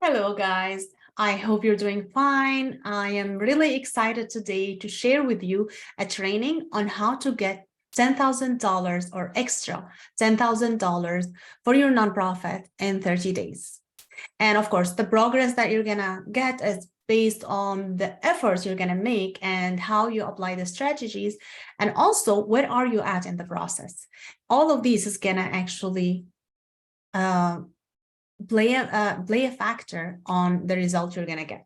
Hello, guys. I hope you're doing fine. I am really excited today to share with you a training on how to get $10,000 or extra $10,000 for your nonprofit in 30 days. And of course, the progress that you're going to get is based on the efforts you're going to make and how you apply the strategies. And also, where are you at in the process? All of these is going to actually play a factor on the result you're going to get.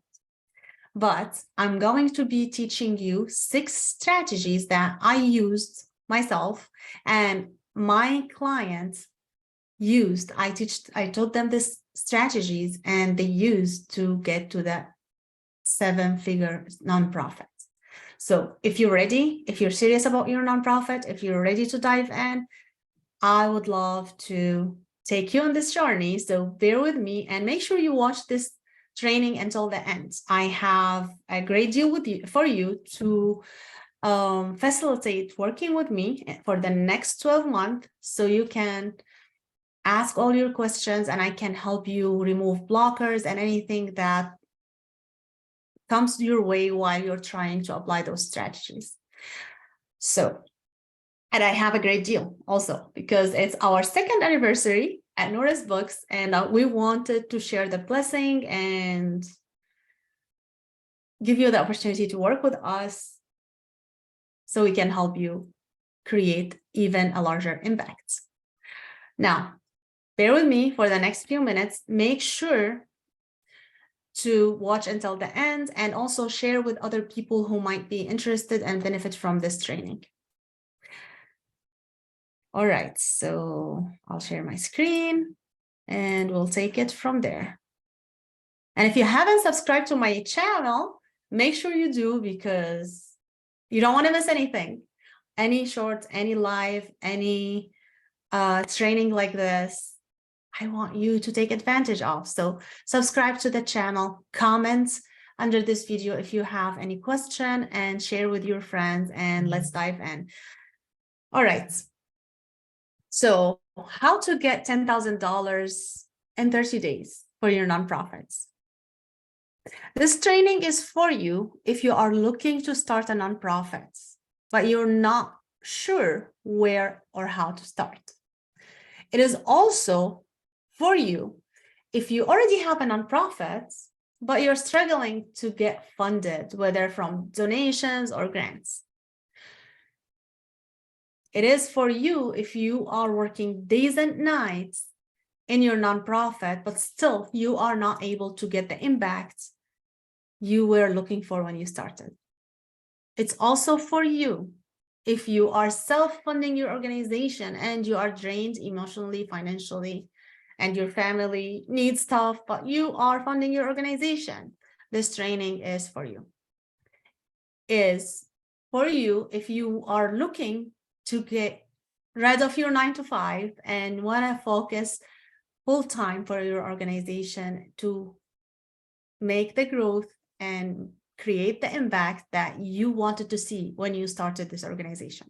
But I'm going to be teaching you 6 strategies that I used myself and my clients used. I taught them these strategies and they used to get to the 7-figure nonprofit. So if you're ready, if you're serious about your nonprofit, if you're ready to dive in, I would love to take you on this journey. So bear with me and make sure you watch this training until the end. I have a great deal for you to facilitate working with me for the next 12 months so you can ask all your questions and I can help you remove blockers and anything that comes your way while you're trying to apply those strategies. And I have a great deal also because it's our 2nd anniversary at Nora's Books, and we wanted to share the blessing and give you the opportunity to work with us so we can help you create even a larger impact. Now, bear with me for the next few minutes. Make sure to watch until the end and also share with other people who might be interested and benefit from this training. All right, so I'll share my screen and we'll take it from there. And if you haven't subscribed to my channel, make sure you do because you don't want to miss anything. Any shorts, any live, any training like this, I want you to take advantage of. So subscribe to the channel, comment under this video if you have any question and share with your friends and let's dive in. All right. So how to get $10,000 in 30 days for your nonprofits. This training is for you if you are looking to start a nonprofit, but you're not sure where or how to start. It is also for you if you already have a nonprofit, but you're struggling to get funded, whether from donations or grants. It is for you if you are working days and nights in your nonprofit, but still you are not able to get the impact you were looking for when you started. It's also for you if you are self-funding your organization and you are drained emotionally, financially, and your family needs stuff, but you are funding your organization. This training is for you. Is for you if you are looking to get rid of your 9-to-5 and want to focus full-time for your organization to make the growth and create the impact that you wanted to see when you started this organization.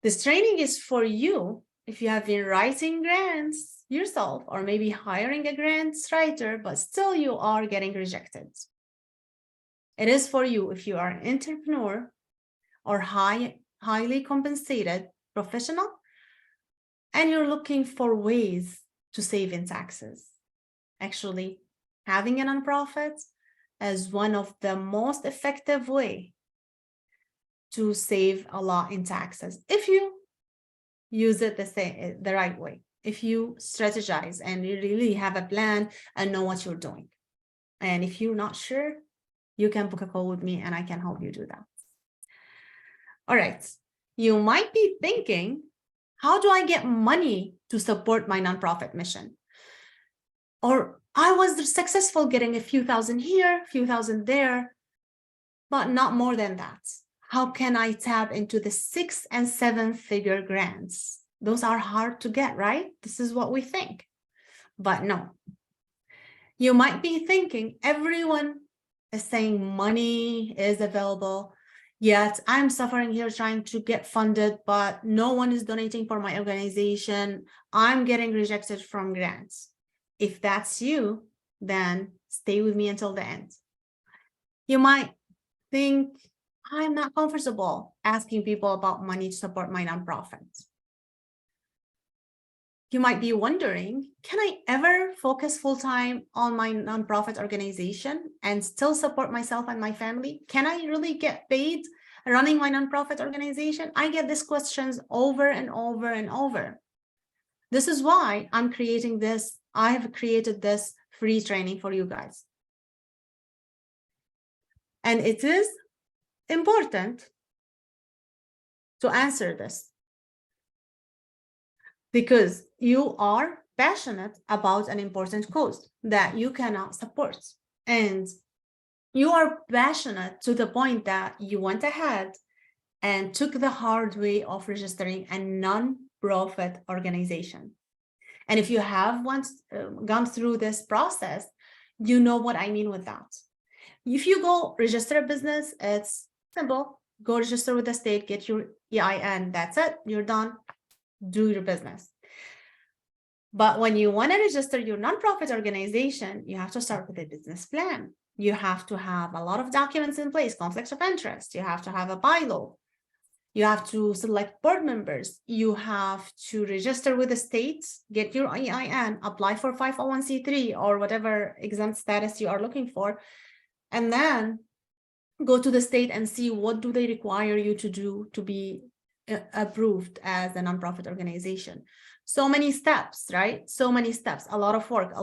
This training is for you if you have been writing grants yourself or maybe hiring a grants writer, but still you are getting rejected. It is for you if you are an entrepreneur or highly compensated professional, and you're looking for ways to save in taxes. Actually, having a nonprofit is one of the most effective way to save a lot in taxes if you use it the right way, if you strategize and you really have a plan and know what you're doing. And if you're not sure, you can book a call with me and I can help you do that. All right, you might be thinking, how do I get money to support my nonprofit mission? Or I was successful getting a few thousand here, a few thousand there, but not more than that. How can I tap into the 6- and 7-figure grants? Those are hard to get, right? This is what we think, but no. You might be thinking everyone is saying money is available, yet I'm suffering here trying to get funded, but no one is donating for my organization. I'm getting rejected from grants. If that's you, then stay with me until the end. You might think, I'm not comfortable asking people about money to support my nonprofit. You might be wondering, can I ever focus full-time on my nonprofit organization and still support myself and my family? Can I really get paid running my nonprofit organization? I get these questions over and over and over. This is why I'm creating this. I have created this free training for you guys. And it is important to answer this because you are passionate about an important cause that you cannot support. And you are passionate to the point that you went ahead and took the hard way of registering a non-profit organization. And if you have once gone through this process, you know what I mean with that. If you go register a business, it's simple. Go register with the state, get your EIN, that's it, you're done, do your business. But when you want to register your nonprofit organization, you have to start with a business plan. You have to have a lot of documents in place, conflicts of interest. You have to have a bylaw. You have to select board members. You have to register with the state, get your EIN, apply for 501c3 or whatever exempt status you are looking for, and then go to the state and see what do they require you to do to be approved as a nonprofit organization. So many steps, right? So many steps, a lot of work,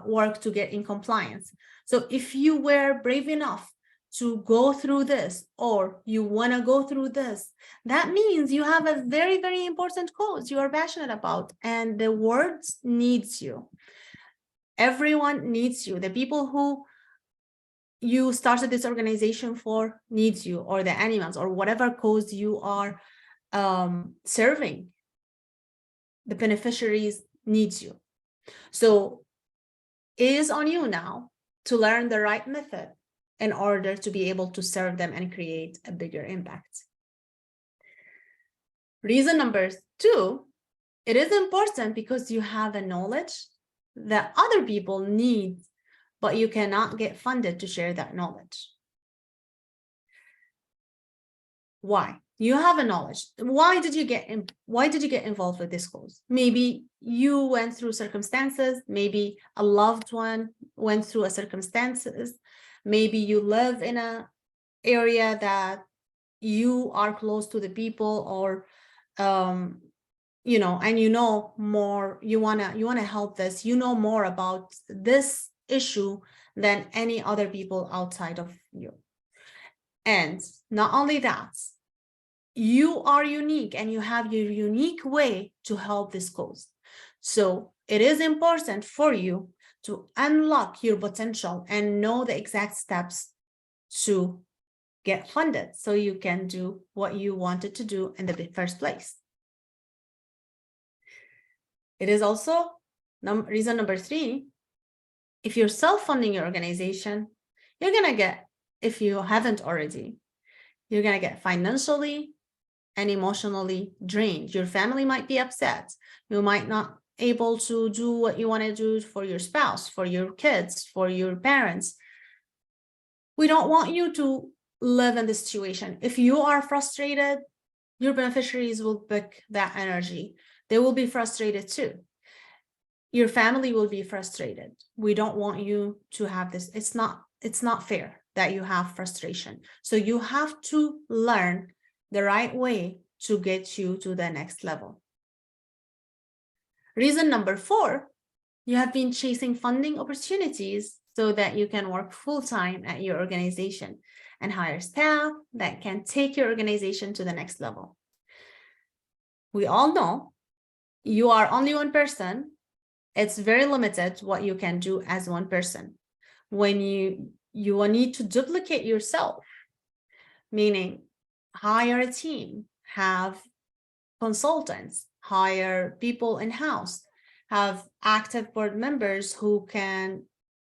work to get in compliance. So if you were brave enough to go through this, or you want to go through this, that means you have a very, very important cause you are passionate about, and the world needs you. Everyone needs you. The people who you started this organization for needs you, or the animals, or whatever cause you are serving. The beneficiaries needs you. So it is on you now to learn the right method in order to be able to serve them and create a bigger impact. Reason number 2, it is important because you have a knowledge that other people need, but you cannot get funded to share that knowledge. Why? You have a knowledge. Why did you get involved with this cause? Maybe you went through circumstances, maybe a loved one went through a circumstances, maybe you live in an area that you are close to the people, or you know, and you know more, you wanna help this, you know more about this issue than any other people outside of you. And not only that, you are unique and you have your unique way to help this cause. So it is important for you to unlock your potential and know the exact steps to get funded so you can do what you wanted to do in the first place. It is also reason number 3. If you're self-funding your organization, you're going to get, if you haven't already, you're going to get financially and emotionally drained. Your family might be upset. You might not able to do what you want to do for your spouse, for your kids, for your parents. We don't want you to live in this situation. If you are frustrated, your beneficiaries will pick that energy. They will be frustrated too. Your family will be frustrated. We don't want you to have this. It's not fair that you have frustration. So you have to learn the right way to get you to the next level. Reason number 4, you have been chasing funding opportunities so that you can work full-time at your organization and hire staff that can take your organization to the next level. We all know you are only one person. It's very limited what you can do as one person. When you need to duplicate yourself, meaning hire a team, have consultants, hire people in-house, have active board members who can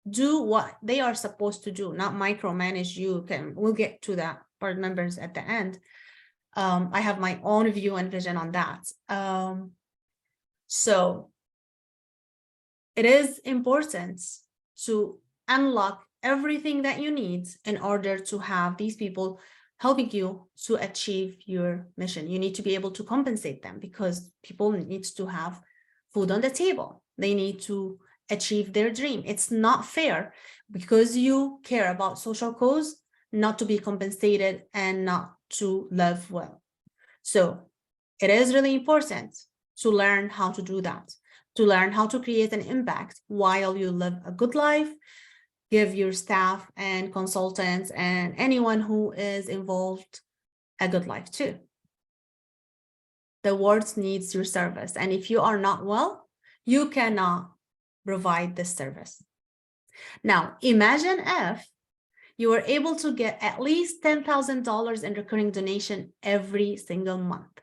do what they are supposed to do, not micromanage you. We'll get to that, board members, at the end. I have my own view and vision on that. So It is important to unlock everything that you need in order to have these people helping you to achieve your mission. You need to be able to compensate them because people need to have food on the table. They need to achieve their dream. It's not fair because you care about social cause not to be compensated and not to live well. So it is really important to learn how to do that, to learn how to create an impact while you live a good life, give your staff and consultants and anyone who is involved a good life too. The world needs your service. And if you are not well, you cannot provide this service. Now, imagine if you were able to get at least $10,000 in recurring donation every single month.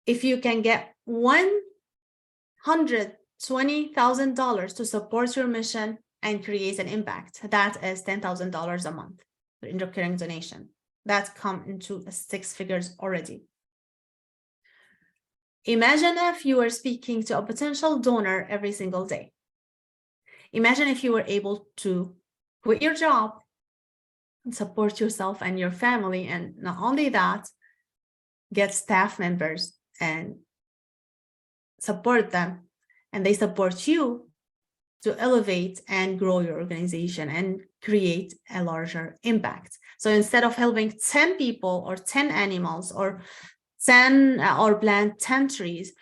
If you can get $120,000 to support your mission and create an impact, that is $10,000 a month in recurring donation. That's come into 6 figures already. Imagine if you were speaking to a potential donor every single day. Imagine if you were able to quit your job and support yourself and your family, and not only that, get staff members and support them, and they support you to elevate and grow your organization and create a larger impact. So instead of helping 10 people or 10 animals or 10 or plant 10 trees,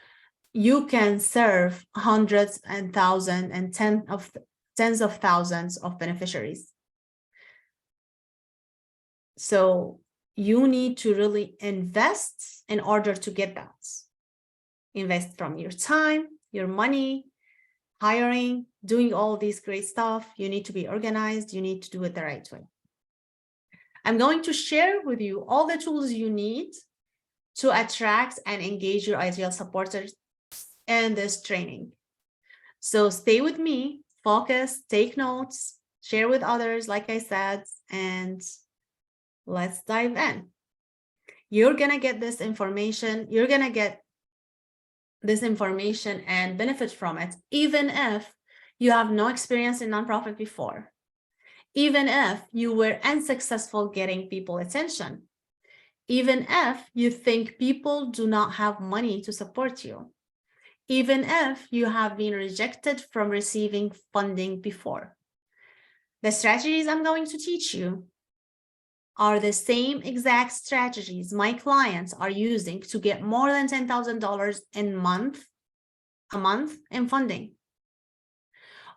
you can serve hundreds and thousands and tens of thousands of beneficiaries. So you need to really invest in order to get that. Invest from your time, your money, hiring, doing all these great stuff. You need to be organized. You need to do it the right way. I'm going to share with you all the tools you need to attract and engage your ideal supporters in this training. So stay with me, focus, take notes, share with others, like I said, and let's dive in. You're going to get this information. You're going to get this information and benefit from it, even if you have no experience in nonprofit before, even if you were unsuccessful getting people attention, even if you think people do not have money to support you, even if you have been rejected from receiving funding before. The strategies I'm going to teach you are the same exact strategies my clients are using to get more than $10,000 a month in funding.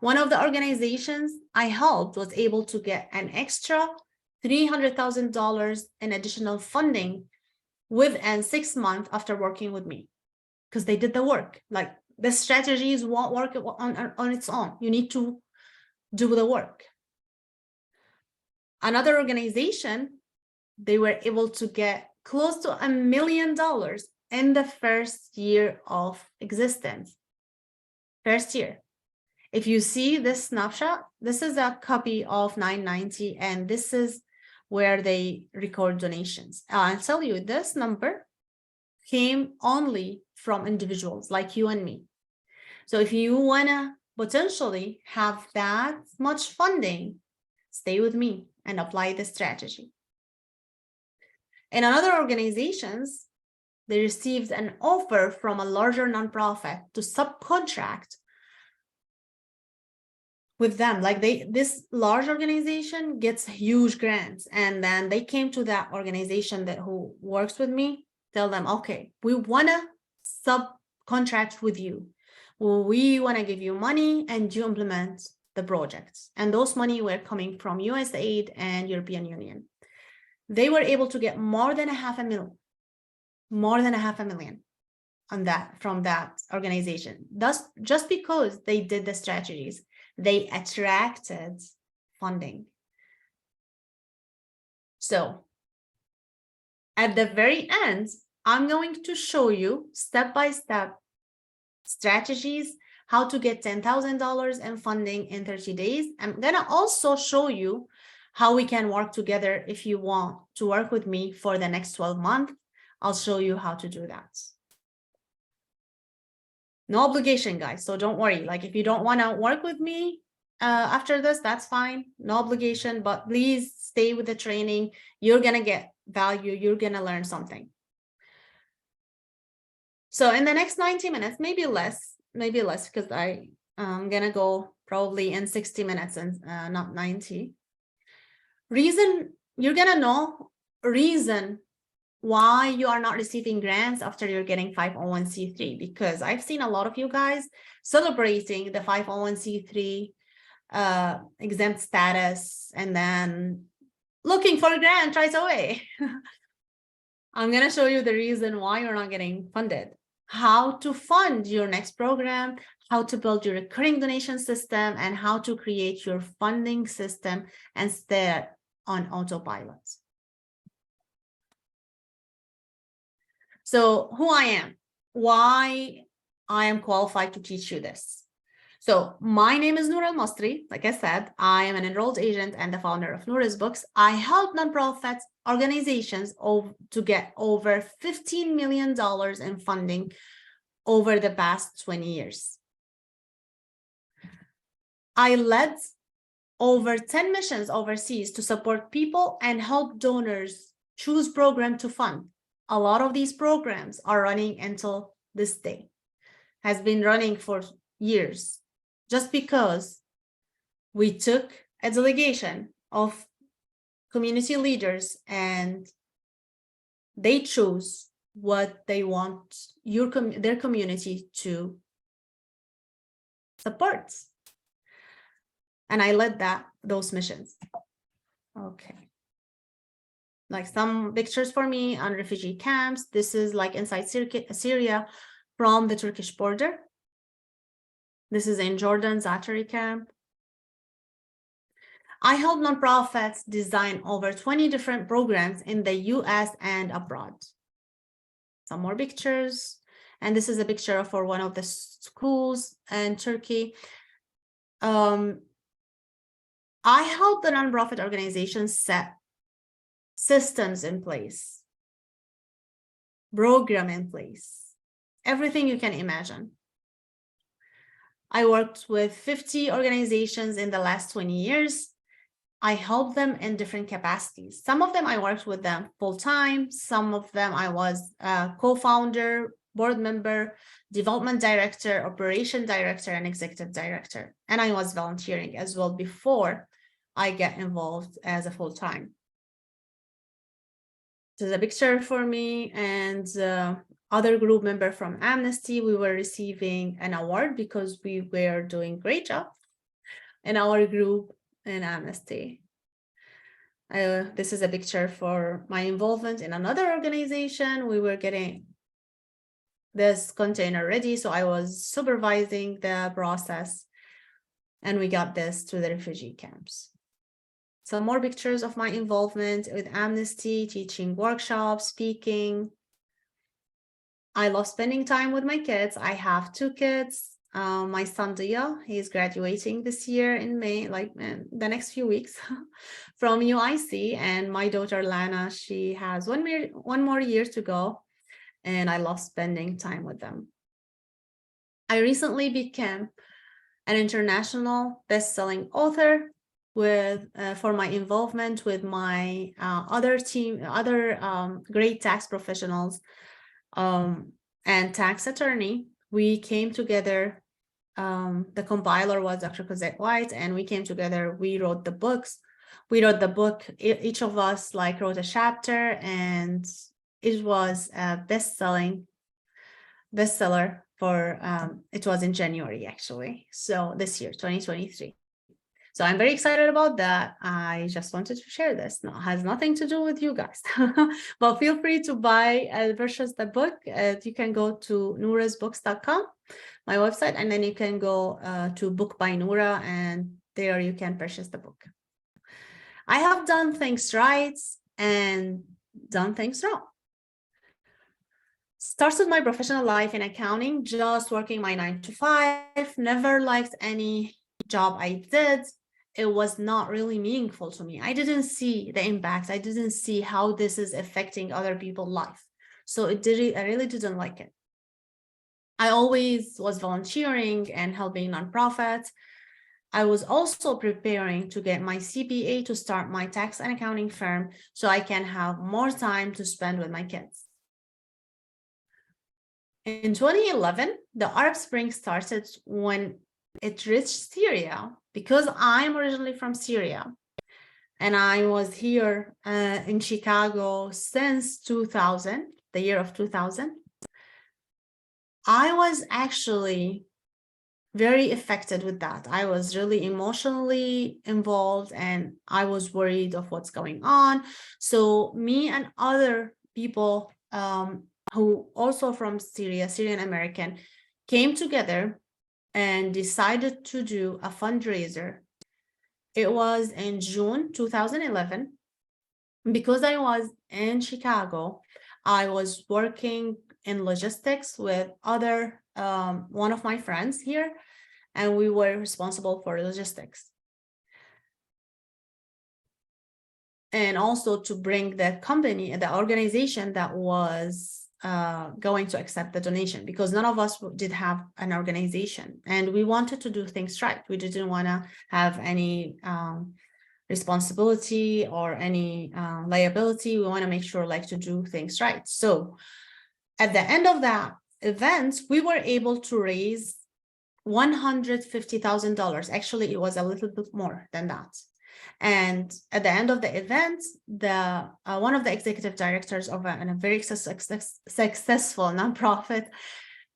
One of the organizations I helped was able to get an extra $300,000 in additional funding within 6 months after working with me, because they did the work. Like, the strategies won't work on its own. You need to do the work. Another organization, they were able to get close to $1 million in the first year of existence. First year. If you see this snapshot, this is a copy of 990, and this is where they record donations. I'll tell you, this number came only from individuals like you and me. So if you want to potentially have that much funding, stay with me and apply the strategy. In other organizations, they received an offer from a larger nonprofit to subcontract with them. Like, this large organization gets huge grants, and then they came to that organization who works with me, tell them, okay, we want to subcontract with you. We want to give you money and you implement the projects. And those money were coming from USAID and European Union. They were able to get more than $500,000 on that from that organization. Thus, just because they did the strategies, they attracted funding. So at the very end, I'm going to show you step-by-step strategies, how to get $10,000 in funding in 30 days. I'm going to also show you how we can work together. If you want to work with me for the next 12 months, I'll show you how to do that. No obligation, guys. So don't worry. Like if you don't want to work with me after this, that's fine. No obligation, but please stay with the training. You're going to get value. You're going to learn something. So in the next 90 minutes, maybe less because I'm going to go probably in 60 minutes and not 90. You're going to know reason why you are not receiving grants after you're getting 501c3, because I've seen a lot of you guys celebrating the 501c3 exempt status and then looking for a grant right away. I'm going to show you the reason why you're not getting funded, how to fund your next program, how to build your recurring donation system, and how to create your funding system and stay on autopilot. So who I am, why I am qualified to teach you this. So my name is Noor Al-Masri. Like I said, I am an enrolled agent and the founder of Noor's Books. I help nonprofit organizations to get over $15 million in funding over the past 20 years. I led over 10 missions overseas to support people and help donors choose program to fund. A lot of these programs are running until this day, has been running for years, just because we took a delegation of community leaders and they chose what they want their community to support. And I led those missions. Okay. Like some pictures for me on refugee camps. This is like inside Syria from the Turkish border. This is in Jordan, Zaatari camp. I help nonprofits design over 20 different programs in the US and abroad. Some more pictures. And this is a picture for one of the schools in Turkey. I help the nonprofit organizations set systems in place, program in place, everything you can imagine. I worked with 50 organizations in the last 20 years. I helped them in different capacities. Some of them I worked with them full-time. Some of them I was a co-founder, board member, development director, operation director, and executive director. And I was volunteering as well before I get involved as a full-time. This is a picture for me and other group member from Amnesty. We were receiving an award because we were doing great job in our group in Amnesty. This is a picture for my involvement in another organization. We were getting this container ready, so I was supervising the process and we got this to the refugee camps. Some more pictures of my involvement with Amnesty, teaching workshops, speaking. I love spending time with my kids. I have 2 kids. My son Dia, he's graduating this year in May, like in the next few weeks from UIC. And my daughter Lana, she has one more year to go. And I love spending time with them. I recently became an international best-selling author for my involvement with my other great tax professionals and tax attorney. We came together. The compiler was Dr. Cosette White, and we came together. We wrote the books. We wrote the book. Each of us wrote a chapter, and it was a bestseller for. It was in January actually. So this year, 2023. So I'm very excited about that. I just wanted to share this. No, it has nothing to do with you guys, but feel free to buy and purchase the book. You can go to noorasbooks.com, my website, and then you can go to Book by Noora, and there you can purchase the book. I have done things right and done things wrong. Started my professional life in accounting, just working my 9 to 5, never liked any job I did. It was not really meaningful to me. I didn't see the impact. I didn't see how this is affecting other people's life. So I really didn't like it. I always was volunteering and helping nonprofits. I was also preparing to get my CPA to start my tax and accounting firm so I can have more time to spend with my kids. In 2011, the Arab Spring started when it reached Syria, because I'm originally from Syria and I was here in Chicago since 2000, the year of 2000. I was actually very affected with that. I was really emotionally involved and I was worried of what's going on. So me and other people who also from Syria, Syrian American, came together and decided to do a fundraiser. It was in June 2011. Because I was in Chicago, I was working in logistics with one of my friends here, and we were responsible for logistics. And also to bring the company, the organization that was going to accept the donation, because none of us did have an organization and we wanted to do things right. We didn't want to have any responsibility or any liability. We want to make sure like to do things right. So at the end of that event, we were able to raise $150,000. Actually, it was a little bit more than that. And at the end of the event, the one of the executive directors of a very successful nonprofit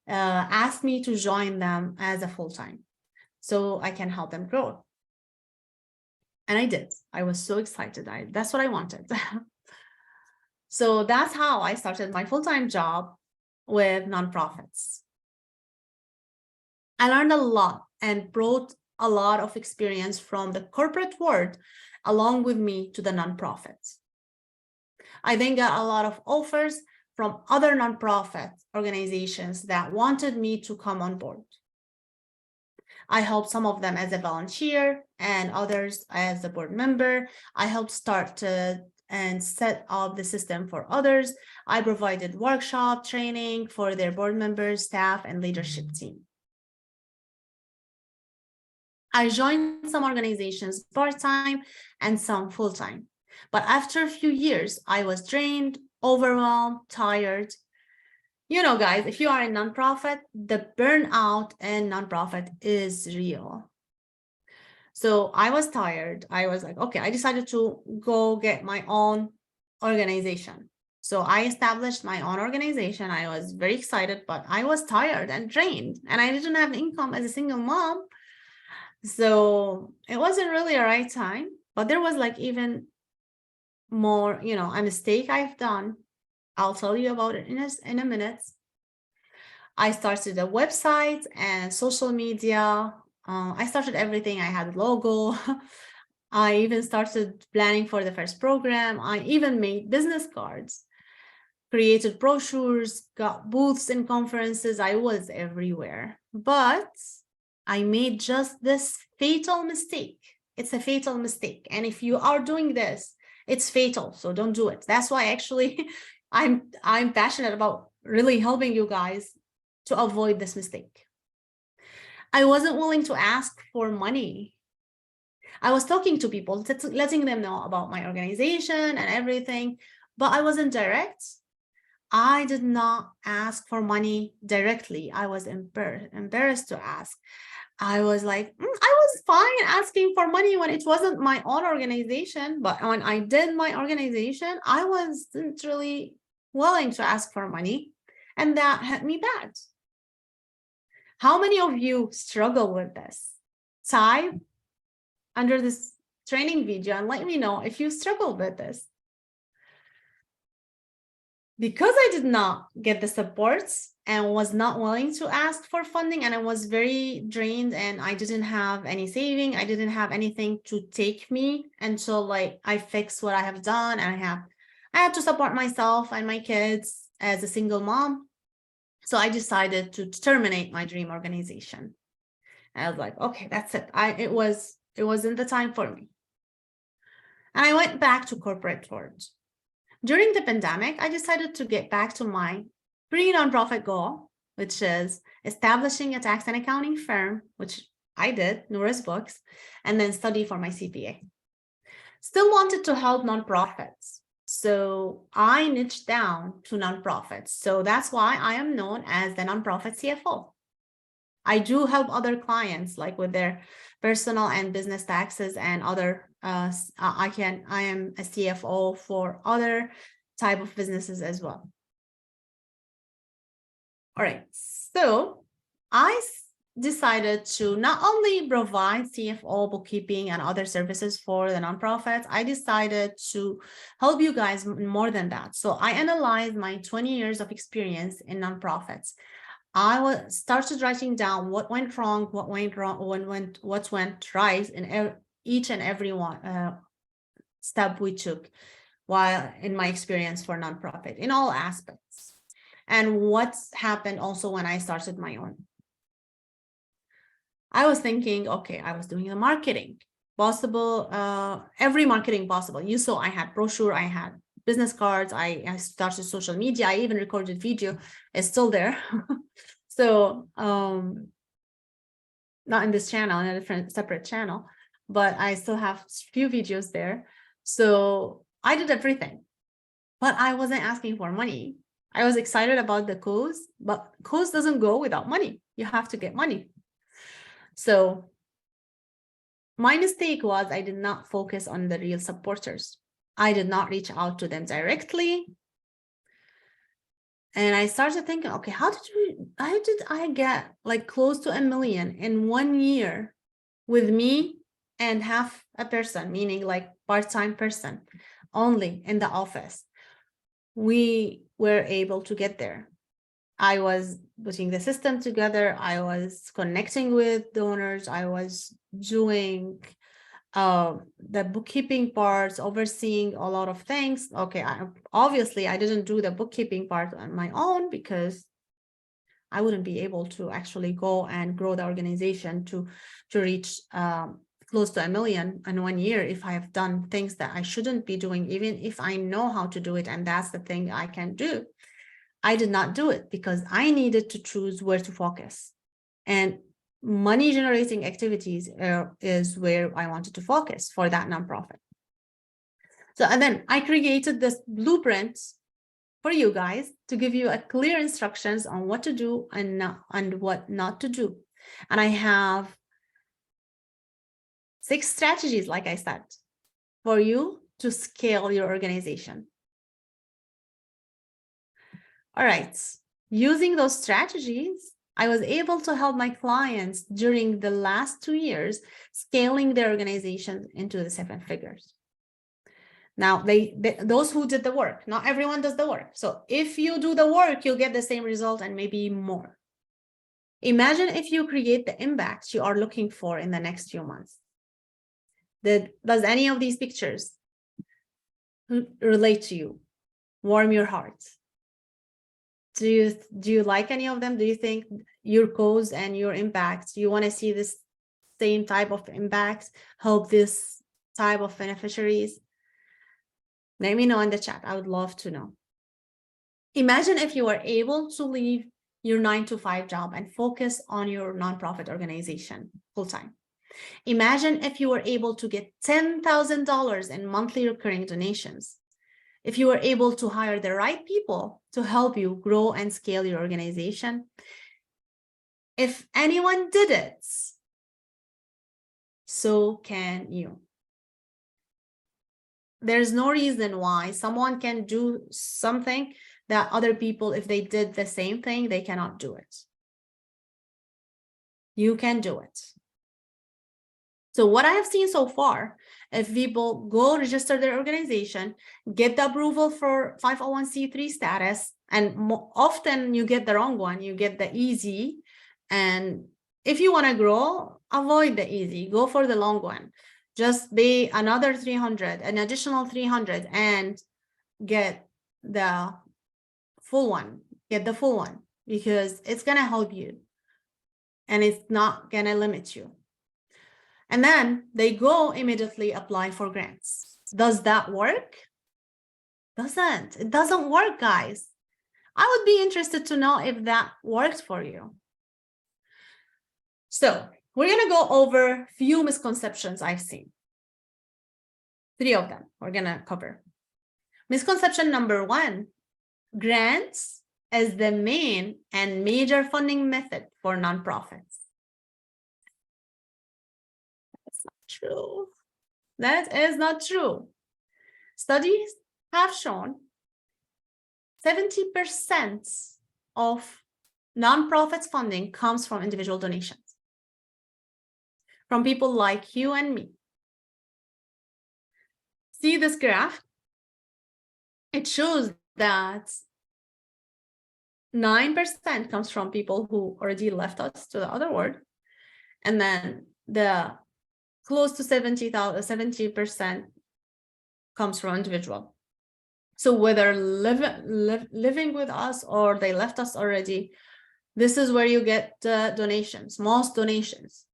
asked me to join them as a full-time so I can help them grow. And I did. I was so excited. That's what I wanted. So that's how I started my full-time job with nonprofits. I learned a lot and brought a lot of experience from the corporate world along with me to the nonprofits. I then got a lot of offers from other nonprofit organizations that wanted me to come on board. I helped some of them as a volunteer and others as a board member. I helped start and set up the system for others. I provided workshop training for their board members, staff, and leadership team. I joined some organizations part-time and some full-time. But after a few years, I was drained, overwhelmed, tired. You know, guys, if you are a nonprofit, the burnout in nonprofit is real. So I was tired. I was like, okay, I decided to go get my own organization. So I established my own organization. I was very excited, but I was tired and drained, and I didn't have income as a single mom. So it wasn't really a right time, but there was like even more, a mistake I've done. I'll tell you about it in a minute. I started a website and social media. I started everything. I had a logo. I even started planning for the first program. I even made business cards, created brochures, got booths in conferences. I was everywhere. But I made just this fatal mistake. It's a fatal mistake. And if you are doing this, it's fatal. So don't do it. That's why actually I'm passionate about really helping you guys to avoid this mistake. I wasn't willing to ask for money. I was talking to people, letting them know about my organization and everything, but I wasn't direct. I did not ask for money directly. I was embarrassed to ask. I was like, I was fine asking for money when it wasn't my own organization, but when I did my organization, I wasn't really willing to ask for money, and that hit me bad. How many of you struggle with this? Type under this training video and let me know if you struggle with this. Because I did not get the support and was not willing to ask for funding, and I was very drained and I didn't have any saving, I didn't have anything to take me until like I fix what I have done, and I had to support myself and my kids as a single mom. So I decided to terminate my dream organization. I was like, okay, that's it. It wasn't the time for me. And I went back to corporate world. During the pandemic, I decided to get back to my pre-nonprofit goal which is establishing a tax and accounting firm, which I did, Nora's books, and then study for my CPA. Still wanted to help nonprofits. So I niched down to nonprofits. So that's why I am known as the nonprofit CFO. I do help other clients like with their personal and business taxes and other, I am a CFO for other type of businesses as well. All right, so I decided to not only provide CFO, bookkeeping, and other services for the nonprofits, I decided to help you guys more than that. So I analyzed my 20 years of experience in nonprofits. I started writing down what went wrong, what went right in each and every one step we took while in my experience for nonprofit in all aspects, and what's happened also when I started my own. I was thinking, okay, I was doing the marketing possible, every marketing possible. You saw I had brochure, I had business cards, I started social media, I even recorded video. It's still there. So not in this channel, in a different separate channel, but I still have few videos there. So I did everything, but I wasn't asking for money. I was excited about the cause, but cause doesn't go without money. You have to get money. So my mistake was I did not focus on the real supporters. I did not reach out to them directly. And I started thinking, okay, how did I get like close to 1 million in 1 year with me and half a person, meaning like part-time person only in the office? We were able to get there. I was putting the system together. I was connecting with donors. I was doing the bookkeeping parts, overseeing a lot of things. Okay, obviously I didn't do the bookkeeping part on my own because I wouldn't be able to actually go and grow the organization to reach close to 1 million in 1 year if I have done things that I shouldn't be doing, even if I know how to do it and that's the thing I can do. I did not do it because I needed to choose where to focus. And money generating activities is where I wanted to focus for that nonprofit. So, and then I created this blueprint for you guys to give you a clear instructions on what to do and what not to do. And I have 6 strategies, like I said, for you to scale your organization. All right, using those strategies, I was able to help my clients during the last 2 years, scaling their organizations into the 7 figures. Now, those who did the work, not everyone does the work. So if you do the work, you'll get the same result and maybe more. Imagine if you create the impact you are looking for in the next few months. Does any of these pictures relate to you? Warm your heart? Do you like any of them? Do you think your cause and your impact, you want to see this same type of impact, help this type of beneficiaries? Let me know in the chat. I would love to know. Imagine if you were able to leave your 9-to-5 job and focus on your nonprofit organization full-time. Imagine if you were able to get $10,000 in monthly recurring donations. If you were able to hire the right people to help you grow and scale your organization. If anyone did it, so can you. There's no reason why someone can do something that other people, if they did the same thing, they cannot do it. You can do it. So what I have seen so far, if people go register their organization, get the approval for 501c3 status, and often you get the wrong one, you get the easy. And if you want to grow, avoid the easy, go for the long one. Just be another 300, an additional 300, and get the full one, because it's going to help you and it's not going to limit you. And then they go immediately apply for grants. Does that work? It doesn't work, guys. I would be interested to know if that worked for you. So we're going to go over a few misconceptions I've seen. 3 of them we're going to cover. Misconception number 1, grants is the main and major funding method for nonprofits. That's not true. That is not true. Studies have shown 70% of nonprofits funding comes from individual donations, from people like you and me. See this graph? It shows that 9% comes from people who already left us to the other world, and then the close to 70% comes from individual. So whether living with us or they left us already, this is where you get donations, most donations.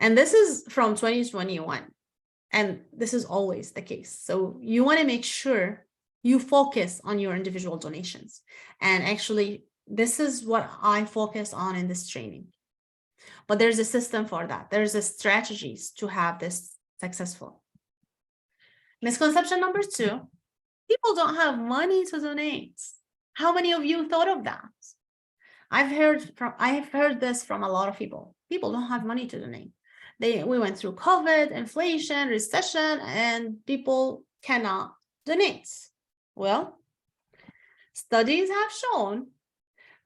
And this is from 2021. And this is always the case. So you want to make sure you focus on your individual donations. And actually, this is what I focus on in this training. But there's a system for that. There's a strategies to have this successful. Misconception number 2, people don't have money to donate. How many of you thought of that? I've heard this from a lot of people. People don't have money to donate. We went through COVID, inflation, recession, and people cannot donate. Well, studies have shown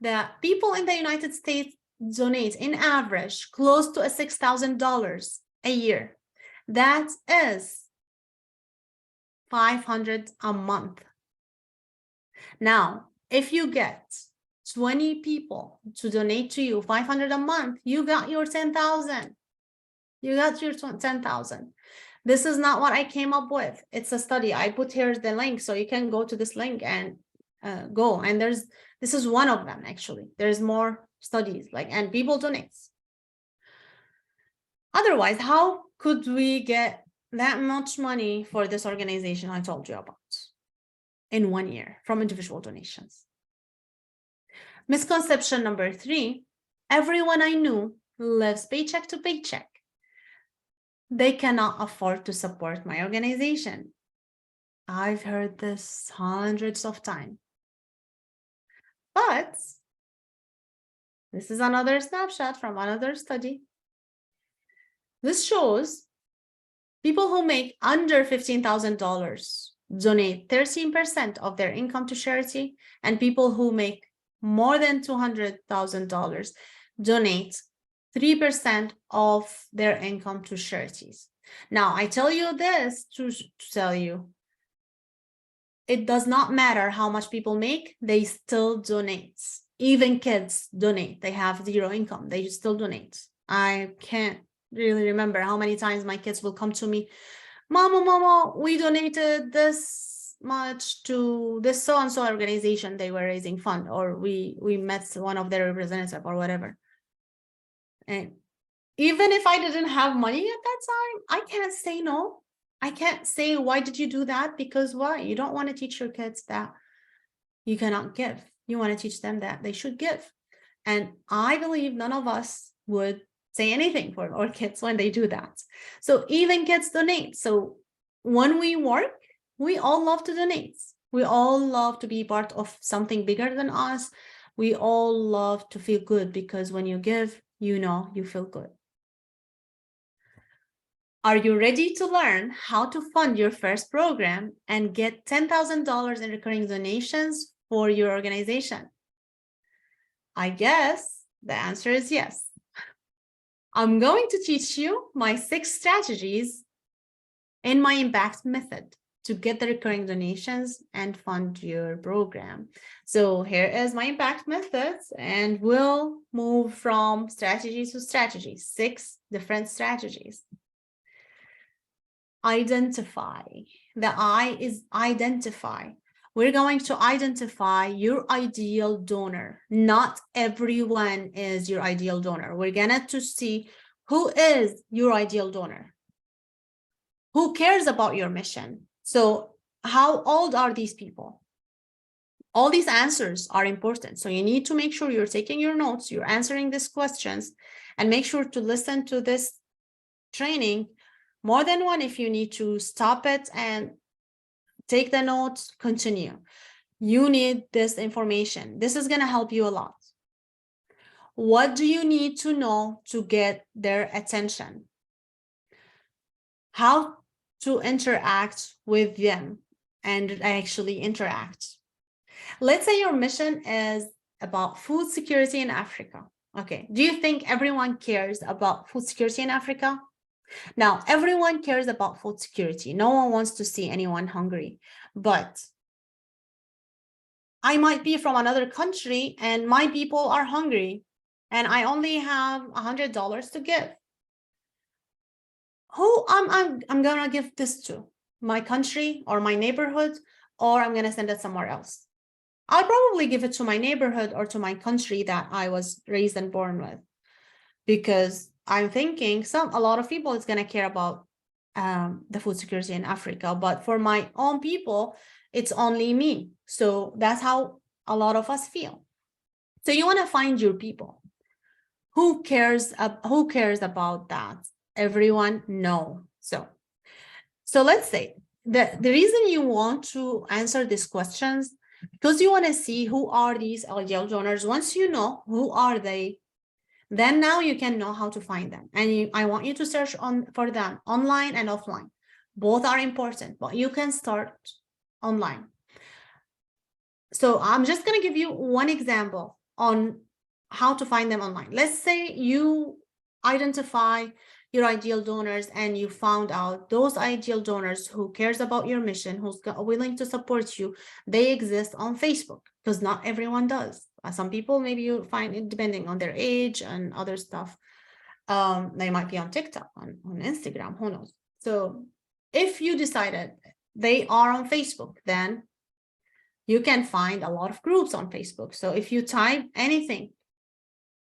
that people in the United States donate in average close to $6,000 a year. That is $500 a month. Now, if you get 20 people to donate to you $500 a month, you got your 10,000. You got your 10,000. This is not what I came up with. It's a study. I put here the link, so you can go to this link and go. And this is one of them, actually. There's more studies, and people donate. Otherwise, how could we get that much money for this organization I told you about in 1 year from individual donations? Misconception number 3, everyone I knew lives paycheck to paycheck. They cannot afford to support my organization. I've heard this hundreds of times. But this is another snapshot from another study. This shows people who make under $15,000 donate 13% of their income to charity, and people who make more than $200,000 donate 3% of their income to charities. Now, I tell you this to tell you, it does not matter how much people make, they still donate. Even kids donate. They have 0 income, they still donate. I can't really remember how many times my kids will come to me, Mama, we donated this much to this so-and-so organization. They were raising fund, or we met one of their representatives or whatever. And even if I didn't have money at that time, I can't say no. I can't say, why did you do that? Because why? You don't want to teach your kids that you cannot give. You want to teach them that they should give. And I believe none of us would say anything for our kids when they do that. So even kids donate. So when we work, we all love to donate. We all love to be part of something bigger than us. We all love to feel good, because when you give, you feel good. Are you ready to learn how to fund your first program and get $10,000 in recurring donations for your organization? I guess the answer is yes. I'm going to teach you my 6 strategies in my impact method to get the recurring donations and fund your program. So here is my impact method, and we'll move from strategy to strategy, 6 different strategies. Identify. The I is identify. We're going to identify your ideal donor. Not everyone is your ideal donor. We're going to see who is your ideal donor, who cares about your mission. So how old are these people? All these answers are important. So you need to make sure you're taking your notes, you're answering these questions, and make sure to listen to this training more than one. If you need to stop it and take the notes, continue. You need this information. This is going to help you a lot. What do you need to know to get their attention? How to interact with them and actually interact. Let's say your mission is about food security in Africa. Okay, do you think everyone cares about food security in Africa? Now, everyone cares about food security. No one wants to see anyone hungry, but I might be from another country and my people are hungry and I only have $100 to give. Who I'm gonna give this to? My country or my neighborhood, or I'm gonna send it somewhere else? I'll probably give it to my neighborhood or to my country that I was raised and born with, because I'm thinking a lot of people is going to care about the food security in Africa, but for my own people, it's only me. So that's how a lot of us feel. So you want to find your people. Who cares about that? Everyone? No. So let's say the reason you want to answer these questions, because you want to see who are these ideal donors. Once you know who are they, then now you can know how to find them. And I want you to search for them online and offline. Both are important, but you can start online. So I'm just going to give you one example on how to find them online. Let's say you identify your ideal donors and you found out those ideal donors who cares about your mission, who's willing to support you, they exist on Facebook, because not everyone does. Some people, maybe you find it depending on their age and other stuff. They might be on TikTok, on Instagram, who knows? So if you decided they are on Facebook, then you can find a lot of groups on Facebook. So if you type anything,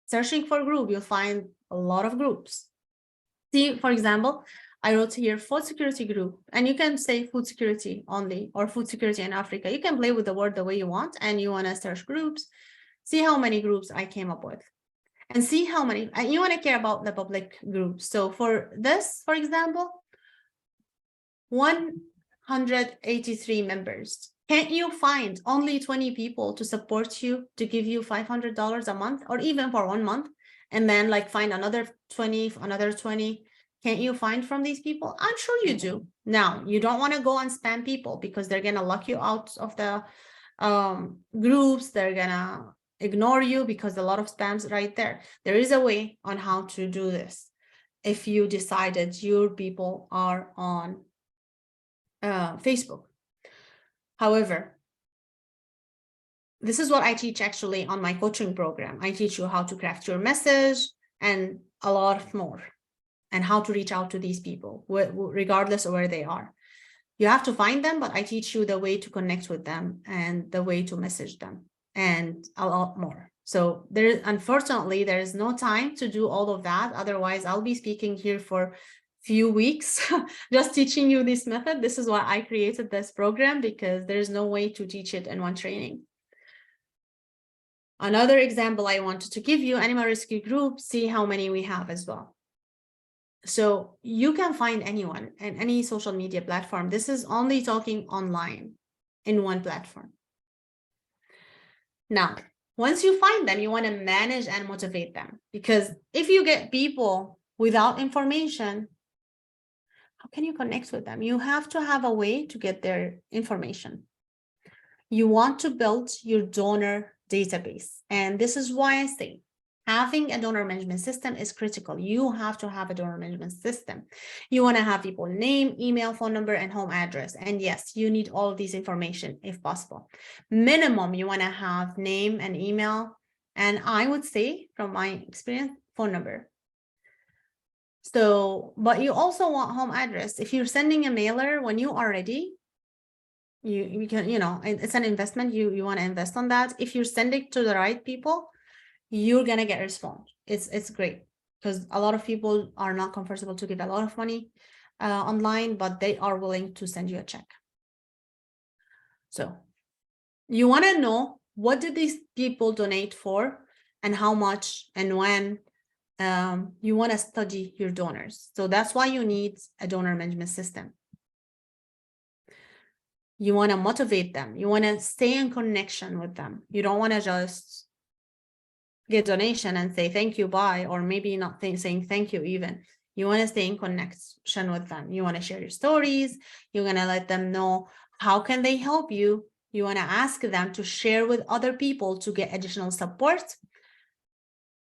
searching for group, you'll find a lot of groups. See, for example, I wrote here food security group, and you can say food security only or food security in Africa. You can play with the word the way you want, and you want to search groups, see how many groups I came up with, and see how many, and you want to care about the public groups. So for this, for example, 183 members. Can't you find only 20 people to support you, to give you $500 a month, or even for 1 month, and then like find another 20, another 20? Can't you find from these people? I'm sure you do. Now, you don't want to go and spam people, because they're going to lock you out of the groups. They're going to ignore you because a lot of spams right there. There is a way on how to do this. If you decided your people are on Facebook. However, this is what I teach actually on my coaching program. I teach you how to craft your message and a lot more, and how to reach out to these people regardless of where they are. You have to find them, but I teach you the way to connect with them and the way to message them and a lot more. So unfortunately, there is no time to do all of that. Otherwise, I'll be speaking here for few weeks just teaching you this method. This is why I created this program, because there's no way to teach it in one training. Another example I wanted to give you, animal rescue group, see how many we have as well. So you can find anyone and any social media platform. This is only talking online in one platform. Now, once you find them, you want to manage and motivate them, because if you get people without information, how can you connect with them? You have to have a way to get their information. You want to build your donor database. And this is why I say having a donor management system is critical. You have to have a donor management system. You want to have people name, email, phone number, and home address. And yes, you need all of these information if possible. Minimum, you want to have name and email. And I would say, from my experience, phone number. So, but you also want home address. If you're sending a mailer, when you are ready, you can, it's an investment. You want to invest on that. If you're sending to the right people, you're gonna get a response. It's great, because a lot of people are not comfortable to give a lot of money online, but they are willing to send you a check. So You want to know what did these people donate for and how much and when. You want to study your donors. So that's why you need a donor management system. You want to motivate them. You want to stay in connection with them. You don't want to just get donation and say thank you, bye, or maybe not saying thank you even. You want to stay in connection with them. You want to share your stories. You're going to let them know how can they help you. You want to ask them to share with other people to get additional support.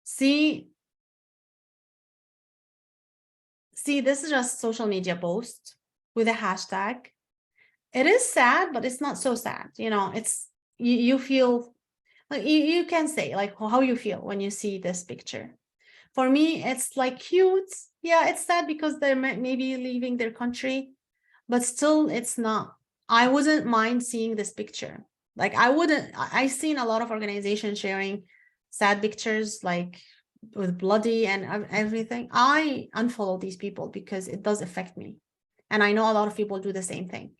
See, this is just social media post with a hashtag. It is sad, but it's not so sad. You know, it's, you feel like you can say like how you feel when you see this picture. For me, it's like cute. Yeah, it's sad because they're maybe leaving their country, but still it's not. I wouldn't mind seeing this picture. Like I've seen a lot of organizations sharing sad pictures, like with bloody and everything. I unfollow these people because it does affect me. And I know a lot of people do the same thing.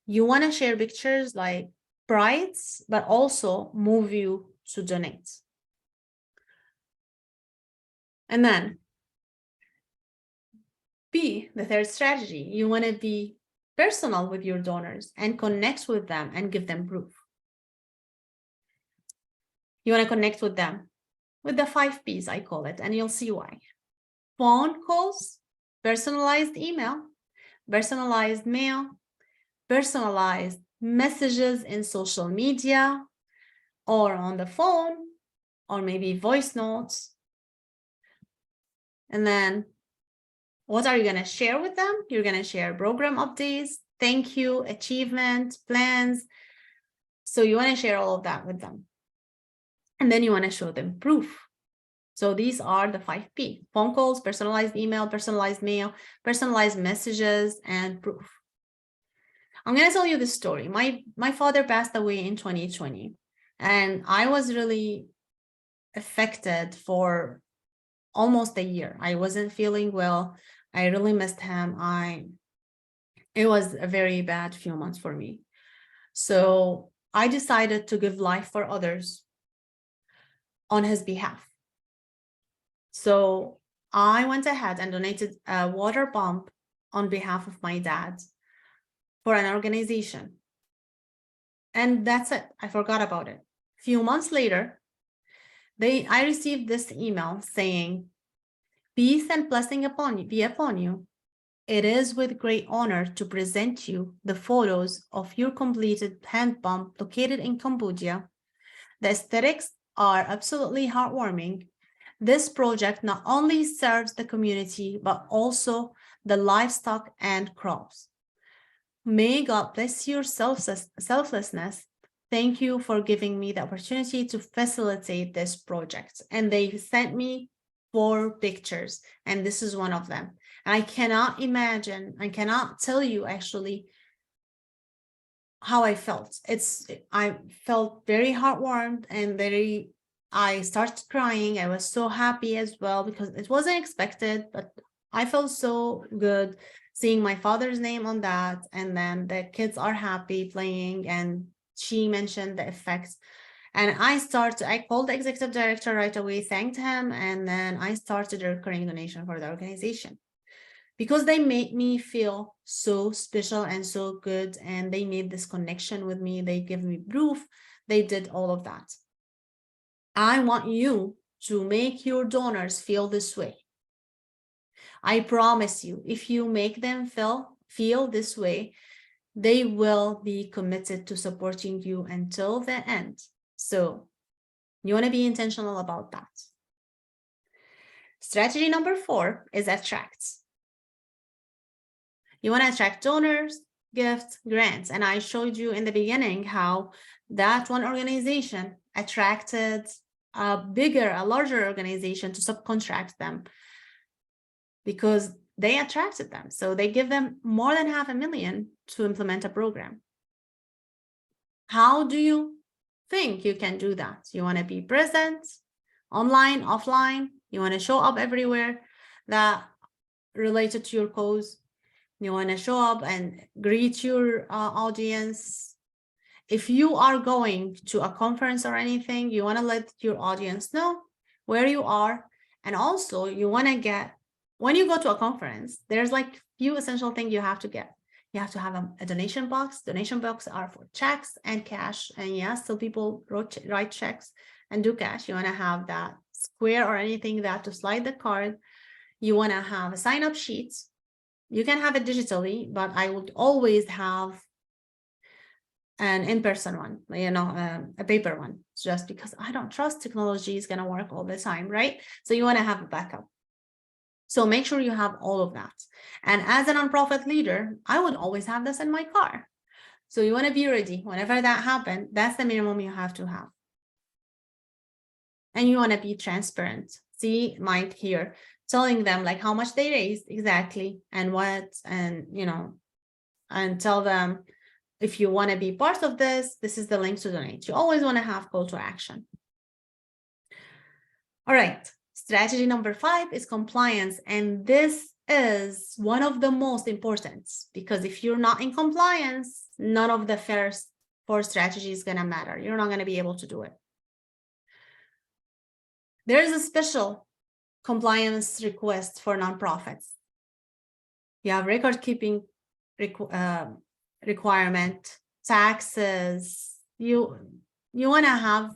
You want to share pictures like brides, but also move you to donate. And then B, the third strategy, you want to be personal with your donors and connect with them and give them proof. You want to connect with them with the 5 Ps, I call it, and you'll see why. Phone calls, personalized email, personalized mail, personalized messages in social media or on the phone, or maybe voice notes. And then what are you going to share with them? You're going to share program updates, thank you, achievement, plans. So you want to share all of that with them. And then you want to show them proof. So these are the 5 P: phone calls, personalized email, personalized mail, personalized messages, and proof. I'm going to tell you this story. My father passed away in 2020, and I was really affected for almost a year. I wasn't feeling well. I really missed him. It was a very bad few months for me. So I decided to give life for others on his behalf. So I went ahead and donated a water pump on behalf of my dad for an organization. And that's it. I forgot about it. A few months later, I received this email saying, "Peace and blessing be upon you. It is with great honor to present you the photos of your completed hand pump located in Cambodia. The aesthetics are absolutely heartwarming. This project not only serves the community, but also the livestock and crops. May God bless your selflessness. Thank you for giving me the opportunity to facilitate this project." And they sent me 4 pictures, and this is one of them. And I cannot imagine, I cannot tell you actually how I felt. I felt very heartwarmed and I started crying. I was so happy as well because it wasn't expected, but I felt so good seeing my father's name on that. And then the kids are happy playing, and she mentioned the effects. And I called the executive director right away, thanked him, and then I started a recurring donation for the organization because they made me feel so special and so good, and they made this connection with me. They give me proof. They did all of that. I want you to make your donors feel this way. I promise you, if you make them feel this way, they will be committed to supporting you until the end. So you want to be intentional about that. Strategy number 4 is attract. You want to attract donors, gifts, grants. And I showed you in the beginning how that one organization attracted a larger organization to subcontract them because they attracted them. So they give them more than $500,000 to implement a program. How do you think you can do that? You want to be present, online, offline. You want to show up everywhere that related to your cause. You want to show up and greet your audience. If you are going to a conference or anything, you want to let your audience know where you are. And also you want to get, when you go to a conference, there's like few essential things you have to get. You have to have a donation box. Donation boxes are for checks and cash. And yes, so people write checks and do cash. You want to have that square or anything that to slide the card. You want to have a sign-up sheet. You can have it digitally, but I would always have an in-person one, a paper one, just because I don't trust technology is going to work all the time, right? So you want to have a backup. So make sure you have all of that. And as a nonprofit leader, I would always have this in my car. So you want to be ready whenever that happens. That's the minimum you have to have. And you want to be transparent. See Mike here telling them like how much they raised exactly and what, and and tell them, if you want to be part of this, this is the link to donate. You always want to have call to action. All right. Strategy number 5 is compliance. And this is one of the most important, because if you're not in compliance, none of the first 4 strategies is going to matter. You're not going to be able to do it. There is a special compliance request for nonprofits. You have record keeping requirement, taxes. You want to have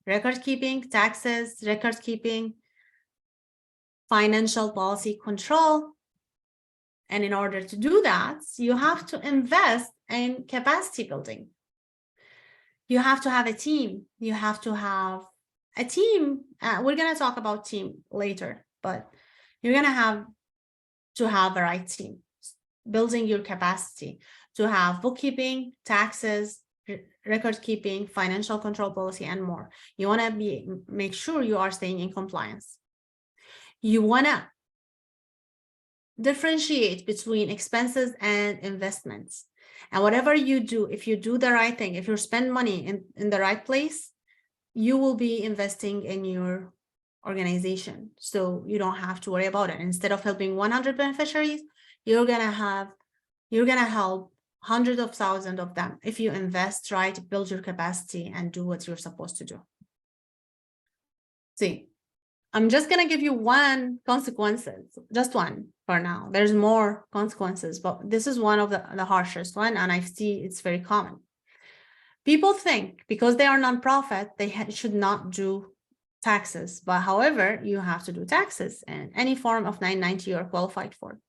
record keeping, taxes, record keeping, financial policy control. And in order to do that, you have to invest in capacity building. You have to have a team. You have to have a team. We're going to talk about team later, but you're going to have a right team, building your capacity to have bookkeeping, taxes, record keeping, financial control policy, and more. You want to make sure you are staying in compliance. You want to differentiate between expenses and investments. And whatever you do, if you do the right thing, if you spend money in the right place, you will be investing in your organization. So you don't have to worry about it. Instead of helping 100 beneficiaries, you're going to help hundreds of thousands of them if you invest right, build your capacity, and do what you're supposed to do. See, I'm just going to give you one consequences, just one for now. There's more consequences, but this is one of the harshest one, and I see it's very common. People think because they are nonprofit, they should not do taxes, but however, you have to do taxes, and any form of 990 you're qualified for.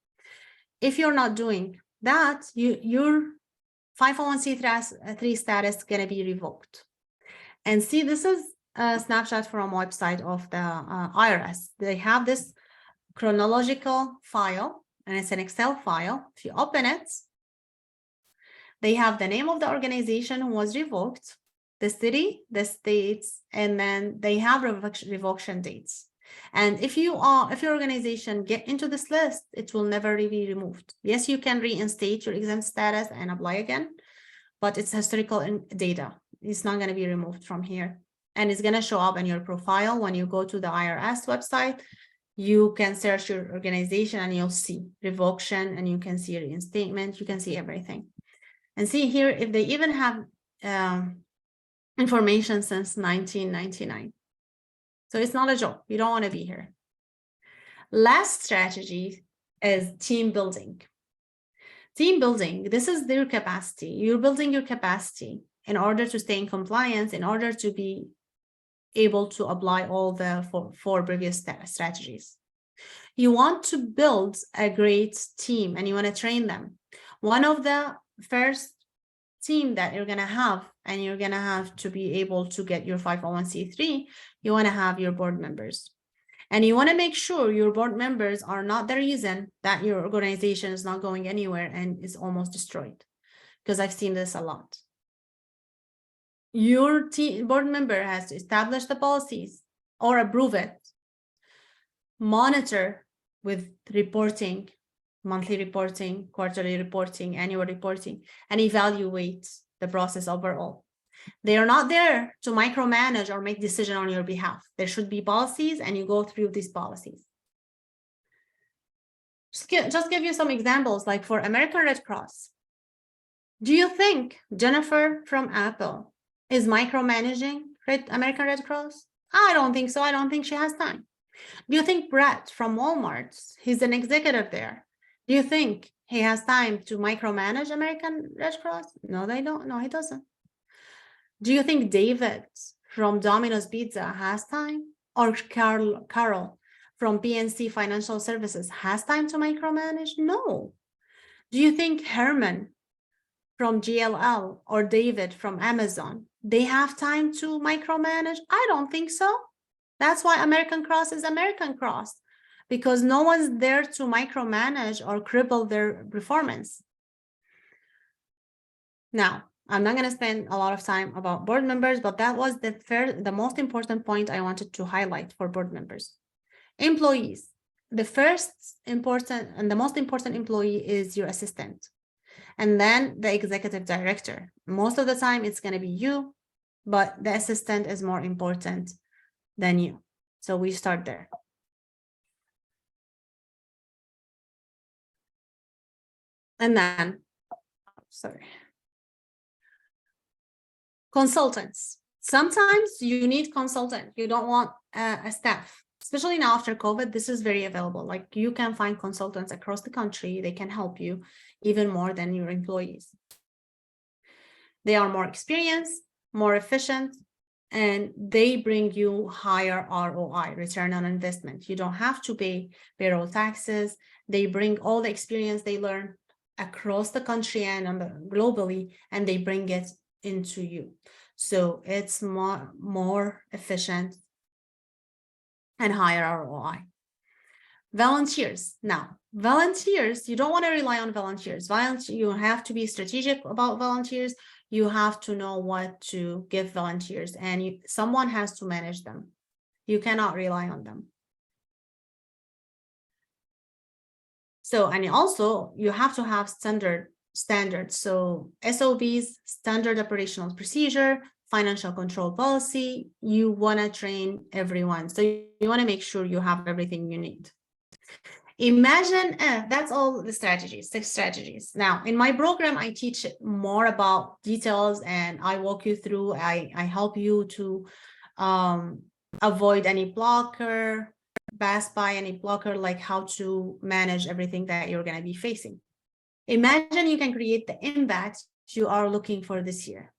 If you're not doing that, your 501c3 status is going to be revoked. And see, this is a snapshot from a website of the IRS. They have this chronological file, and it's an Excel file. If you open it, they have the name of the organization who was revoked, the city, the states, and then they have revocation dates. And if your organization get into this list, it will never be removed. Yes, you can reinstate your exempt status and apply again, but it's historical data. It's not going to be removed from here. And it's going to show up in your profile. When you go to the IRS website, you can search your organization and you'll see revocation, and you can see reinstatement. You can see everything. And see here, if they even have information since 1999. So it's not a joke. You don't want to be here. Last strategy is team building. Team building, this is their capacity. You're building your capacity in order to stay in compliance, in order to be able to apply all the four previous strategies. You want to build a great team and you want to train them. One of the first team that you're going to have, and you're going to have to be able to get your 501c3, you want to have your board members. And you want to make sure your board members are not the reason that your organization is not going anywhere and is almost destroyed. Because I've seen this a lot. Your board member has to establish the policies or approve it, monitor with reporting, monthly reporting, quarterly reporting, annual reporting, and evaluate the process overall. They are not there to micromanage or make decisions on your behalf. There should be policies, and you go through these policies. Just give you some examples, like for American Red Cross. Do you think Jennifer from Apple is micromanaging American Red Cross? I don't think so. I don't think she has time. Do you think Brett from Walmart, he's an executive there? Do you think he has time to micromanage American Red Cross? No, they don't. No, he doesn't. Do you think David from Domino's Pizza has time? Or Carol from PNC Financial Services has time to micromanage? No. Do you think Herman from GLL or David from Amazon, they have time to micromanage? I don't think so. That's why American Cross is American Cross, because no one's there to micromanage or cripple their performance. Now, I'm not going to spend a lot of time about board members, but that was the most important point I wanted to highlight for board members. Employees, the first important and the most important employee is your assistant, and then the executive director. Most of the time it's going to be you, but the assistant is more important than you. So we start there. And then, sorry. Consultants. Sometimes you need consultant. You don't want a staff, especially now after COVID. This is very available. Like you can find consultants across the country. They can help you even more than your employees. They are more experienced, more efficient, and they bring you higher ROI, return on investment. You don't have to pay payroll taxes. They bring all the experience they learn across the country and globally, and they bring it into you. So it's more efficient and higher ROI. Volunteers. Now, volunteers, you don't want to rely on volunteers. You have to be strategic about volunteers. You have to know what to give volunteers, and someone has to manage them. You cannot rely on them. So, and also you have to have standards. So SOPs, standard operational procedure, financial control policy. You want to train everyone. So you want to make sure you have everything you need. Imagine, that's all the strategies, 6 strategies. Now, in my program, I teach more about details and I walk you through, I help you to avoid any blocker, pass by any blocker, like how to manage everything that you're going to be facing. Imagine you can create the impact you are looking for this year.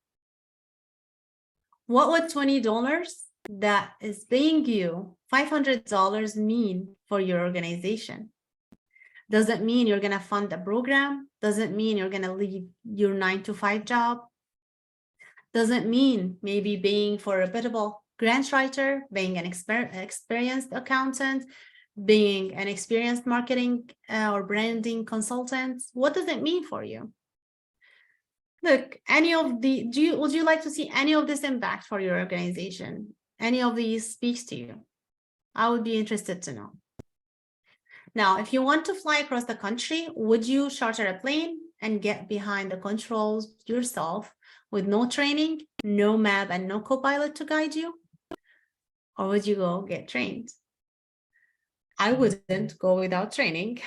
What would $20 that is paying you $500 mean for your organization? Doesn't mean you're going to fund a program. Doesn't mean you're going to leave your 9-to-5 job. Doesn't mean maybe being for a reputable grant writer, being an experienced accountant, being an experienced marketing or branding consultant. What does it mean for you? Look, would you like to see any of this impact for your organization? Any of these speaks to you? I would be interested to know. Now, if you want to fly across the country, would you charter a plane and get behind the controls yourself with no training, no map, and no co-pilot to guide you? Or would you go get trained? I wouldn't go without training.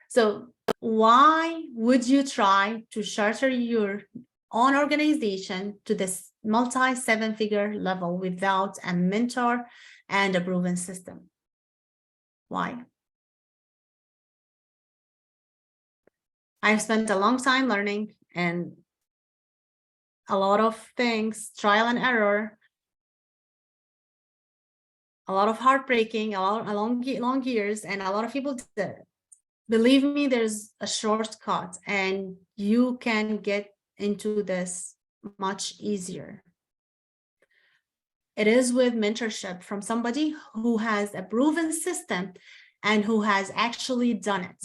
So why would you try to charter your own organization to this multi-7-figure level without a mentor and a proven system? Why? I've spent a long time learning and a lot of things, trial and error, a lot of heartbreaking, long years, and a lot of people did it. Believe me, there's a shortcut and you can get into this much easier. It is with mentorship from somebody who has a proven system and who has actually done it.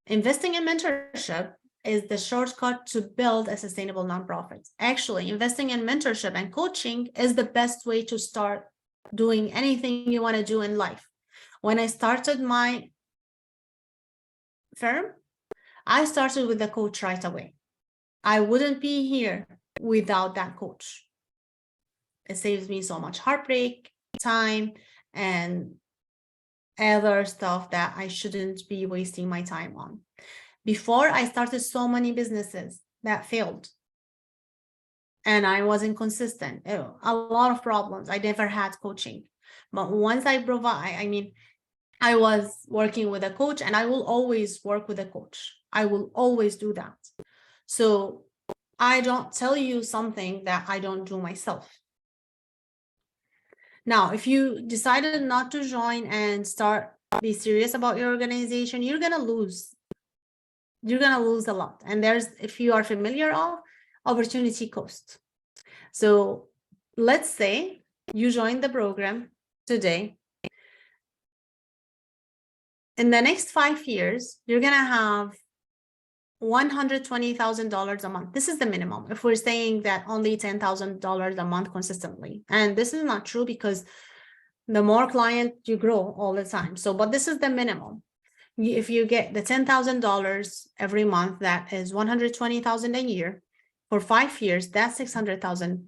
Investing in mentorship is the shortcut to build a sustainable nonprofit. Actually, investing in mentorship and coaching is the best way to start doing anything you want to do in life. When I started my firm, I started with a coach right away. I wouldn't be here without that coach. It saves me so much heartbreak, time, and other stuff that I shouldn't be wasting my time on. Before, I started so many businesses that failed. And I wasn't consistent. A lot of problems. I never had coaching. But once I was working with a coach, and I will always work with a coach. I will always do that. So I don't tell you something that I don't do myself. Now, if you decided not to join and be serious about your organization, you're going to lose. You're going to lose a lot. And if you are familiar of opportunity cost. So let's say you join the program today. In the next 5 years, you're going to have $120,000 a month. This is the minimum. If we're saying that only $10,000 a month consistently, and this is not true because the more client you grow all the time. So, but this is the minimum. If you get the $10,000 every month, that is $120,000 a year for 5 years. That's $600,000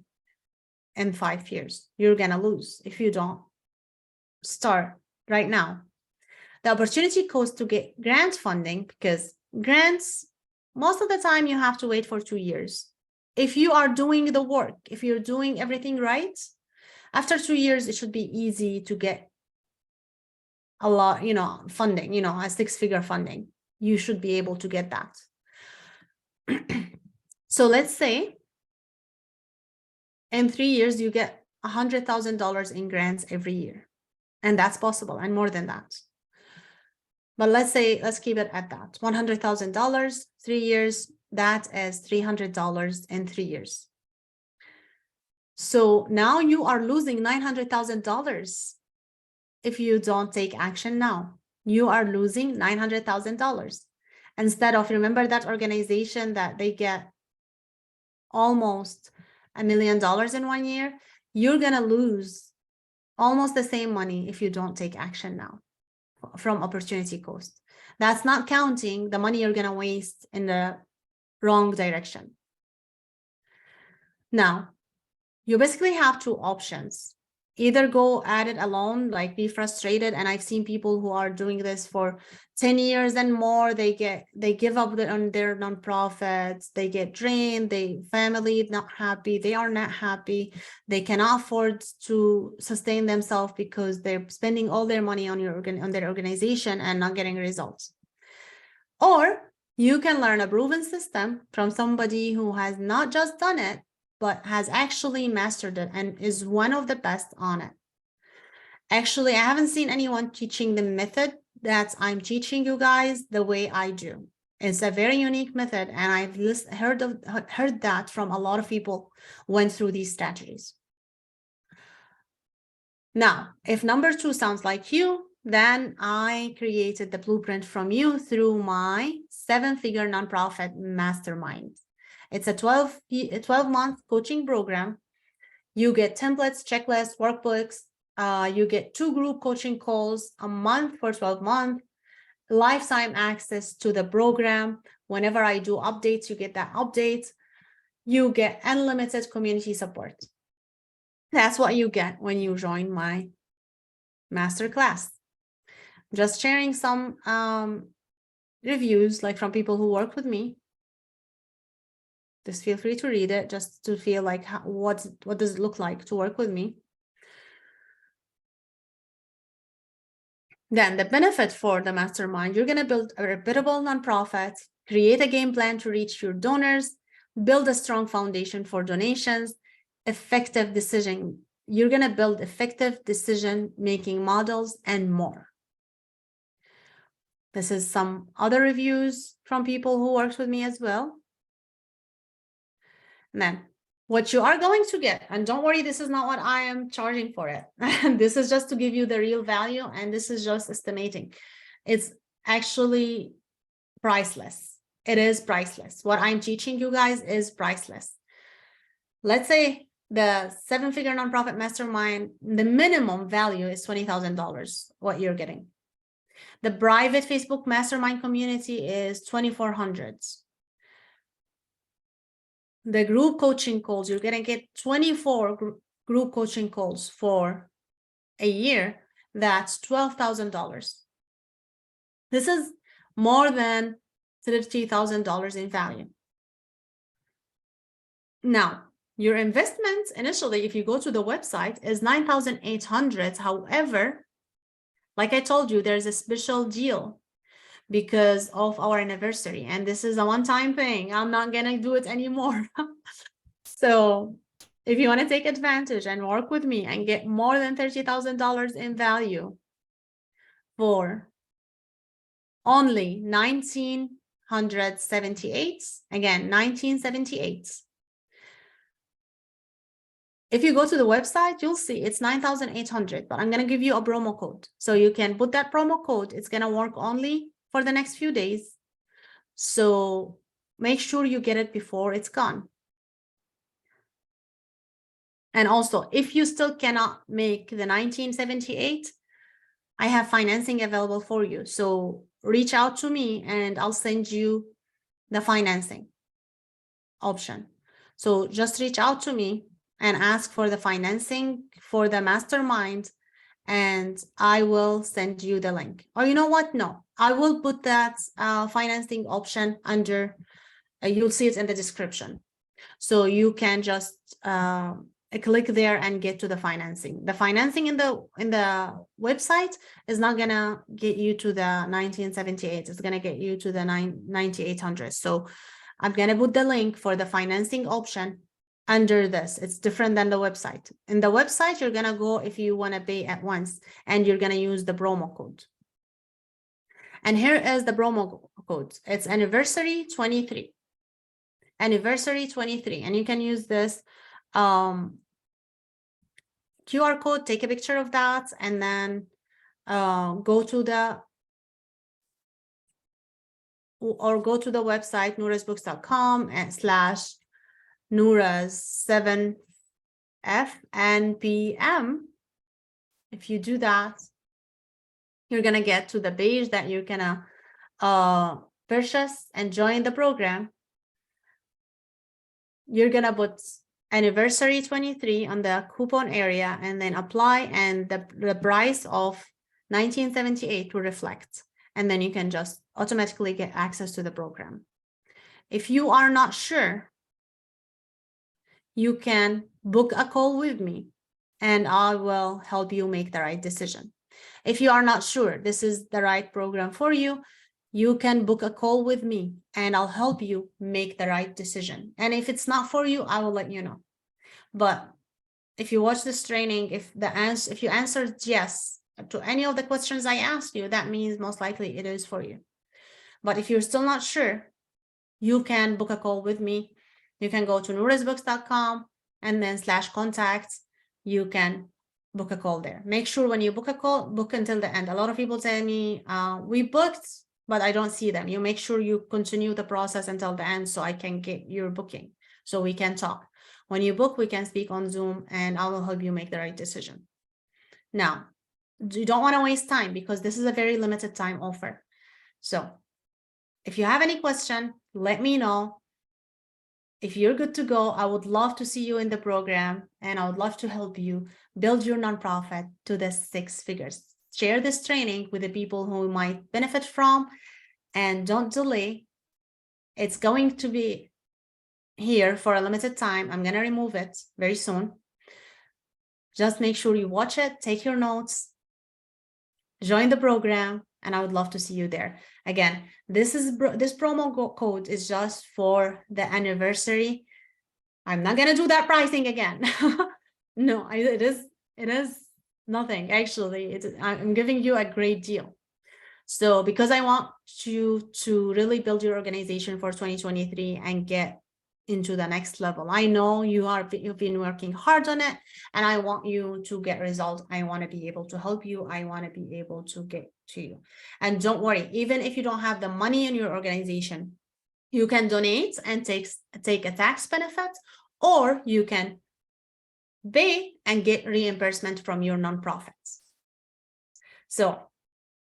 in 5 years. You're gonna lose if you don't start right now. The opportunity cost to get grant funding, because grants, most of the time you have to wait for 2 years. If you are doing the work, if you're doing everything right, after 2 years, it should be easy to get a lot, funding, a 6-figure funding. You should be able to get that. So let's say in 3 years, you get $100,000 in grants every year. And that's possible, and more than that. But let's keep it at that. $100,000, 3 years, that is $300 in 3 years. So now you are losing $900,000 if you don't take action now. You are losing $900,000. Instead of, remember that organization that they get almost $1 million in 1 year, you're going to lose almost the same money if you don't take action now from opportunity cost. That's not counting the money you're going to waste in the wrong direction. Now, you basically have 2 options. Either go at it alone, like be frustrated. And I've seen people who are doing this for 10 years and more. They give up on their nonprofits. They get drained. Family not happy. They are not happy. They cannot afford to sustain themselves because they're spending all their money on their organization and not getting results. Or you can learn a proven system from somebody who has not just done it, but has actually mastered it and is one of the best on it. Actually, I haven't seen anyone teaching the method that I'm teaching you guys the way I do. It's a very unique method, and I've heard that from a lot of people who went through these strategies. Now, if number 2 sounds like you, then I created the blueprint from you through my 7-figure nonprofit mastermind. It's a 12-month coaching program. You get templates, checklists, workbooks. You get 2 group coaching calls a month for 12 months, lifetime access to the program. Whenever I do updates, you get that update. You get unlimited community support. That's what you get when you join my masterclass. Just sharing some reviews, like from people who work with me. Just feel free to read it, just to feel like what does it look like to work with me. Then the benefit for the mastermind, you're going to build a reputable nonprofit, create a game plan to reach your donors, build a strong foundation for donations, effective decision. You're going to build effective decision-making models and more. This is some other reviews from people who worked with me as well. And then what you are going to get, and don't worry, this is not what I am charging for it. This is just to give you the real value, and this is just estimating. It's actually priceless. It is priceless. What I'm teaching you guys is priceless. Let's say the 7-figure nonprofit mastermind, the minimum value is $20,000, what you're getting. The private Facebook mastermind community is $2,400. The group coaching calls, you're going to get 24 group coaching calls for a year. That's $12,000. This is more than $30,000 in value. Now, your investment initially, if you go to the website, is $9,800. However, like I told you, there's a special deal because of our anniversary, and this is a one-time thing. I'm not gonna do it anymore. So if you want to take advantage and work with me and get more than $30,000 in value for only 1,978, again, 1978. If you go to the website, you'll see it's 9,800, but I'm going to give you a promo code. So you can put that promo code. It's going to work only for the next few days. So make sure you get it before it's gone. And also, if you still cannot make the 1978, I have financing available for you. So reach out to me and I'll send you the financing option. So just reach out to me and ask for the financing for the mastermind, and I will send you the link. Or you know what? No, I will put that financing option under, you'll see it in the description. So you can just click there and get to the financing. The financing in the website is not gonna get you to the 1978. It's gonna get you to the 9,800. So I'm gonna put the link for the financing option under this. It's different than the website. In the website, you're gonna go if you wanna pay at once, and you're gonna use the promo code. And here is the promo code. It's anniversary 23. Anniversary 23, and you can use this QR code, take a picture of that, and then go to the website nuras.com/nuras7fnpm. If you do that, you're gonna get to the page that you're gonna purchase and join the program. You're gonna put anniversary 23 on the coupon area and then apply, and the price of 1978 will reflect, and then you can just automatically get access to the program. If you are not sure, you can book a call with me and I will help you make the right decision. If you are not sure this is the right program for you, you can book a call with me and I'll help you make the right decision. And if it's not for you, I will let you know. But if you watch this training, if you answered yes to any of the questions I asked you, that means most likely it is for you. But if you're still not sure, you can book a call with me. You can go to nurasbooks.com and then /contact. You can book a call there. Make sure when you book a call, book until the end. A lot of people tell me, we booked, but I don't see them. You make sure you continue the process until the end so I can get your booking, so we can talk. When you book, we can speak on Zoom and I will help you make the right decision. Now, you don't want to waste time because this is a very limited time offer. So if you have any question, let me know. If you're good to go, I would love to see you in the program and I would love to help you build your nonprofit to the 6 figures. Share this training with the people who might benefit from, and don't delay. It's going to be here for a limited time. I'm going to remove it very soon. Just make sure you watch it, take your notes, join the program, and I would love to see you there. Again, this promo code is just for the anniversary. I'm not going to do that pricing again. No, it is nothing. Actually, I'm giving you a great deal. So because I want you to really build your organization for 2023 and get into the next level. I know you've been working hard on it, and I want you to get results. I want to be able to help you. I want to be able to get to you. And don't worry, even if you don't have the money in your organization, you can donate and take a tax benefit, or you can pay and get reimbursement from your nonprofits. So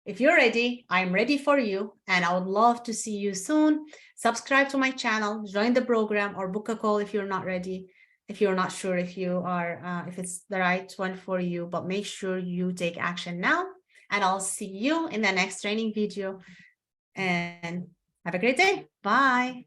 if you're ready, I'm ready for you, and I would love to see you soon. Subscribe to my channel, join the program, or book a call if you're not ready, if you're not sure if it's the right one for you. But make sure you take action now, and I'll see you in the next training video. And Have a great day. Bye.